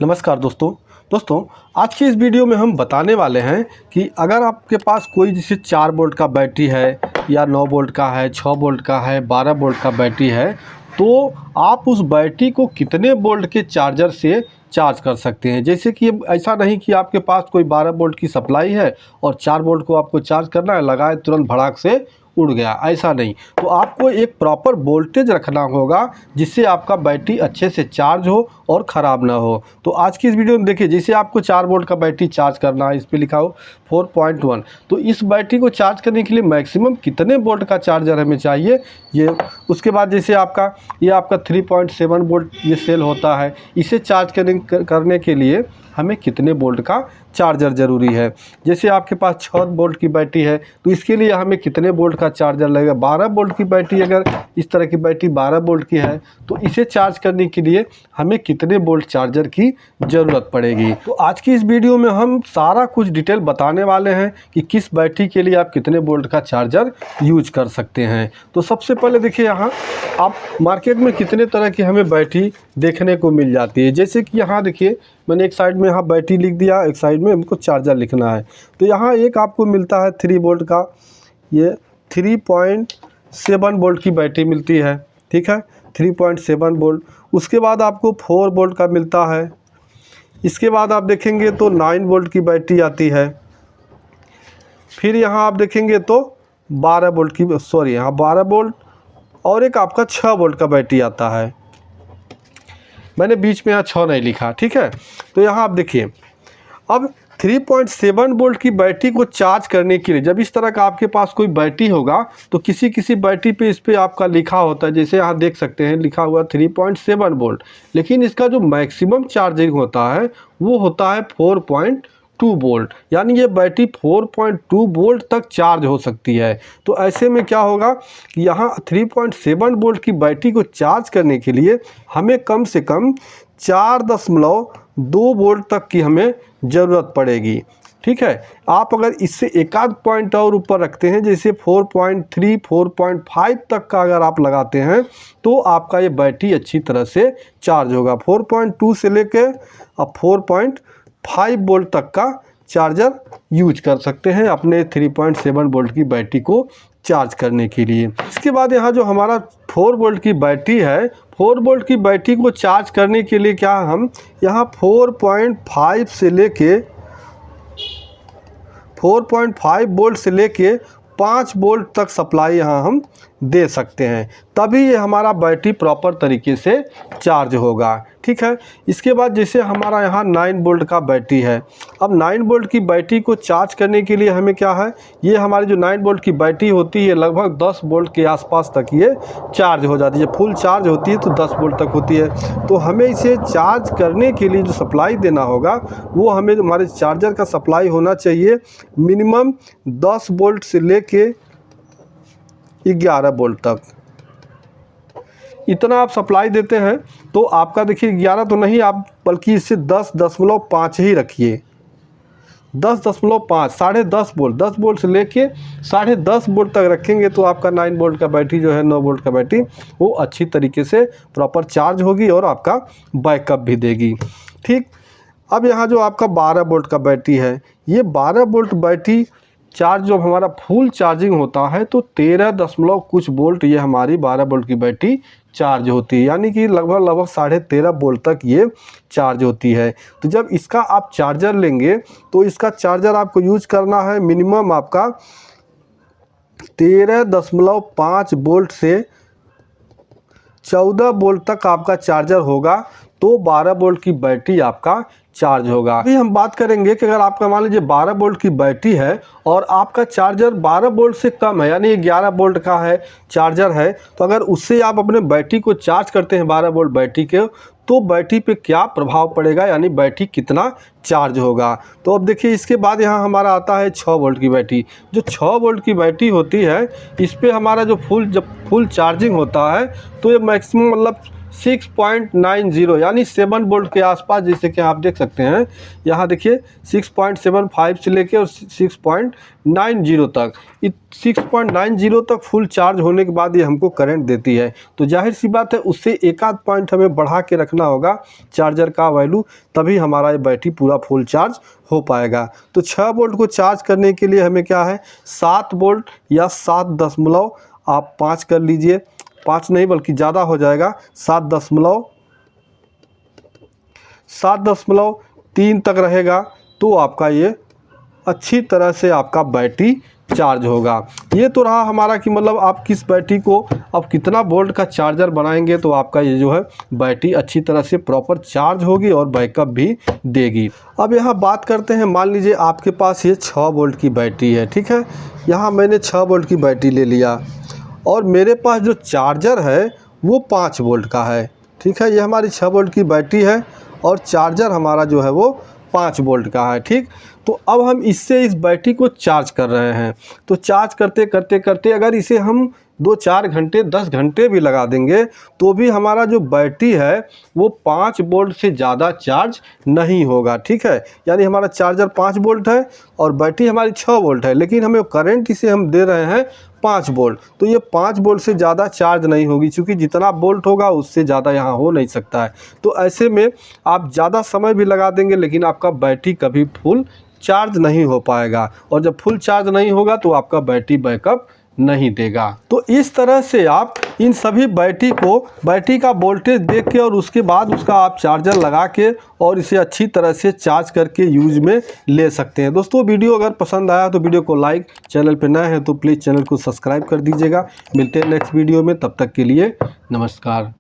नमस्कार दोस्तों आज की इस वीडियो में हम बताने वाले हैं कि अगर आपके पास कोई जैसे 4 वोल्ट का बैटरी है या 9 वोल्ट का है, 6 वोल्ट का है, 12 वोल्ट का बैटरी है, तो आप उस बैटरी को कितने वोल्ट के चार्जर से चार्ज कर सकते हैं। जैसे कि ऐसा नहीं कि आपके पास कोई 12 वोल्ट की सप्लाई है और 4 वोल्ट को आपको चार्ज करना है, लगाए तुरंत भड़ाक से उड़ गया, ऐसा नहीं। तो आपको एक प्रॉपर वोल्टेज रखना होगा जिससे आपका बैटरी अच्छे से चार्ज हो और ख़राब ना हो। तो आज की इस वीडियो में देखिए, जैसे आपको 4 वोल्ट का बैटरी चार्ज करना है, इस पर लिखा हो 4.1। तो इस बैटरी को चार्ज करने के लिए मैक्सिमम कितने वोल्ट का चार्जर हमें चाहिए ये। उसके बाद जैसे ये आपका 3.7 वोल्ट ये सेल होता है, इसे चार्ज करने के लिए हमें कितने वोल्ट का चार्जर ज़रूरी है। जैसे आपके पास 6 वोल्ट की बैटरी है तो इसके लिए हमें कितने वोल्ट का चार्जर लगेगा। 12 वोल्ट की बैटरी, अगर इस तरह की बैटरी 12 वोल्ट की है तो इसे चार्ज करने के लिए हमें कितने वोल्ट चार्जर की ज़रूरत पड़ेगी। तो आज की इस वीडियो में हम सारा कुछ डिटेल बताने वाले हैं कि किस बैटरी के लिए आप कितने वोल्ट का चार्जर यूज कर सकते हैं। तो सबसे पहले देखिए, यहाँ आप मार्केट में कितने तरह की हमें बैटरी देखने को मिल जाती है। जैसे कि यहाँ देखिए, मैंने एक साइड में यहाँ बैटरी लिख दिया, एक साइड में हमको चार्जर लिखना है। तो यहाँ एक आपको मिलता है 3 वोल्ट का, ये 3.7 वोल्ट की बैटरी मिलती है, ठीक है, 3.7 वोल्ट। उसके बाद आपको 4 वोल्ट का मिलता है। इसके बाद आप देखेंगे तो 9 वोल्ट की बैटरी आती है। फिर यहाँ आप देखेंगे तो 12 वोल्ट की, यहाँ 12 वोल्ट और एक आपका 6 वोल्ट का बैटरी आता है। मैंने बीच में यहाँ 6 नहीं लिखा, ठीक है। तो यहाँ आप देखिए, अब 3.7 वोल्ट की बैटरी को चार्ज करने के लिए जब इस तरह का आपके पास कोई बैटरी होगा तो किसी बैटरी पे इस पे आपका लिखा होता है, जैसे यहाँ देख सकते हैं लिखा हुआ 3.7 वोल्ट, लेकिन इसका जो मैक्सिमम चार्जिंग होता है वो होता है 4.2 वोल्ट, यानी ये बैटरी 4.2 वोल्ट तक चार्ज हो सकती है। तो ऐसे में क्या होगा कि यहाँ 3.7 वोल्ट की बैटरी को चार्ज करने के लिए हमें कम से कम 4.2 वोल्ट तक की हमें ज़रूरत पड़ेगी, ठीक है। आप अगर इससे एक आध पॉइंट और ऊपर रखते हैं, जैसे 4.3 4.5 तक का अगर आप लगाते हैं तो आपका ये बैटरी अच्छी तरह से चार्ज होगा। 4.2 से लेके अब 4.5 वोल्ट तक का चार्जर यूज कर सकते हैं अपने 3.7 वोल्ट की बैटरी को चार्ज करने के लिए। इसके बाद यहाँ जो हमारा 4 वोल्ट की बैटरी है, 4 वोल्ट की बैटरी को चार्ज करने के लिए क्या हम यहाँ 4.5 वोल्ट से लेके 5 वोल्ट तक सप्लाई यहाँ हम दे सकते हैं, तभी ये हमारा बैटरी प्रॉपर तरीके से चार्ज होगा, ठीक है। इसके बाद जैसे हमारा यहाँ 9 वोल्ट का बैटरी है, अब 9 वोल्ट की बैटरी को चार्ज करने के लिए हमें क्या है, ये हमारी जो 9 वोल्ट की बैटरी होती है लगभग 10 वोल्ट के आसपास तक ये चार्ज हो जाती है। फुल चार्ज होती है तो 10 वोल्ट तक होती है। तो हमें इसे चार्ज करने के लिए जो सप्लाई देना होगा वो हमें हमारे चार्जर का सप्लाई होना चाहिए मिनिमम 10 वोल्ट से लेके 11 वोल्ट तक। इतना आप सप्लाई देते हैं तो आपका देखिए 11 तो नहीं, आप बल्कि इससे 10.5 ही रखिए, 10.5 10.5 वोल्ट, 10 वोल्ट से लेके 10.5 वोल्ट तक रखेंगे तो आपका 9 वोल्ट का बैटरी जो है, 9 वोल्ट का बैटरी वो अच्छी तरीके से प्रॉपर चार्ज होगी और आपका बैकअप भी देगी, ठीक। अब यहाँ जो आपका 12 वोल्ट का बैटरी है, ये 12 वोल्ट बैटरी चार्ज जब हमारा फुल चार्जिंग होता है तो 13 कुछ वोल्ट ये हमारी 12 वोल्ट की बैटरी चार्ज होती है, यानी कि लगभग 13.5 वोल्ट तक ये चार्ज होती है। तो जब इसका आप चार्जर लेंगे तो इसका चार्जर आपको यूज करना है मिनिमम आपका 13.5 वोल्ट से 14 वोल्ट तक आपका चार्जर होगा तो 12 वोल्ट की बैटरी आपका चार्ज होगा। अभी हम बात करेंगे कि अगर आपका मान लीजिए 12 वोल्ट की बैटरी है और आपका चार्जर 12 वोल्ट से कम है, यानी 11 वोल्ट का है चार्जर है, तो अगर उससे आप अपने बैटरी को चार्ज करते हैं 12 वोल्ट बैटरी के, तो बैटरी पे क्या प्रभाव पड़ेगा, यानी बैटरी कितना चार्ज होगा। तो अब देखिए, इसके बाद यहाँ हमारा आता है 6 वोल्ट की बैटरी। जो 6 वोल्ट की बैटरी होती है, इस पर हमारा जो जब फुल चार्जिंग होता है तो ये मैक्सिमम मतलब 6.90 यानी 7 वोल्ट के आसपास, जैसे कि आप देख सकते हैं यहाँ देखिए 6.75 से लेके और 6.90 तक, 6.90 तक फुल चार्ज होने के बाद ये हमको करंट देती है। तो जाहिर सी बात है उससे एक आध पॉइंट हमें बढ़ा के रखना होगा चार्जर का वैल्यू, तभी हमारा ये बैटरी पूरा फुल चार्ज हो पाएगा। तो 6 वोल्ट को चार्ज करने के लिए हमें क्या है 7 वोल्ट या 7 आप 5 कर लीजिए, 5 नहीं बल्कि ज़्यादा हो जाएगा, 7.3 तक रहेगा तो आपका ये अच्छी तरह से आपका बैटरी चार्ज होगा। ये तो रहा हमारा कि मतलब आप किस बैटरी को अब कितना वोल्ट का चार्जर बनाएंगे तो आपका ये जो है बैटरी अच्छी तरह से प्रॉपर चार्ज होगी और बैकअप भी देगी। अब यहाँ बात करते हैं, मान लीजिए आपके पास ये 6 वोल्ट की बैटरी है, ठीक है। यहाँ मैंने 6 वोल्ट की बैटरी ले लिया और मेरे पास जो चार्जर है वो 5 वोल्ट का है, ठीक है। ये हमारी 6 वोल्ट की बैटरी है और चार्जर हमारा जो है वो 5 वोल्ट का है, ठीक। तो अब हम इससे इस बैटरी को चार्ज कर रहे हैं, तो चार्ज करते करते करते अगर इसे हम 2-4 घंटे 10 घंटे भी लगा देंगे तो भी हमारा जो बैटरी है वो 5 वोल्ट से ज़्यादा चार्ज नहीं होगा, ठीक है। यानी हमारा चार्जर 5 वोल्ट है और बैटरी हमारी 6 वोल्ट है, लेकिन हमें करंट इसे हम दे रहे हैं 5 वोल्ट, तो ये 5 वोल्ट से ज़्यादा चार्ज नहीं होगी, क्योंकि जितना वोल्ट होगा उससे ज़्यादा यहाँ हो नहीं सकता है। तो ऐसे में आप ज़्यादा समय भी लगा देंगे लेकिन आपका बैटरी कभी फुल चार्ज नहीं हो पाएगा, और जब फुल चार्ज नहीं होगा तो आपका बैटरी बैकअप नहीं देगा। तो इस तरह से आप इन सभी बैटरी का वोल्टेज देख के और उसके बाद उसका आप चार्जर लगा के और इसे अच्छी तरह से चार्ज करके यूज में ले सकते हैं। दोस्तों वीडियो अगर पसंद आया तो वीडियो को लाइक, चैनल पे नए हैं तो प्लीज़ चैनल को सब्सक्राइब कर दीजिएगा। मिलते हैं नेक्स्ट वीडियो में, तब तक के लिए नमस्कार।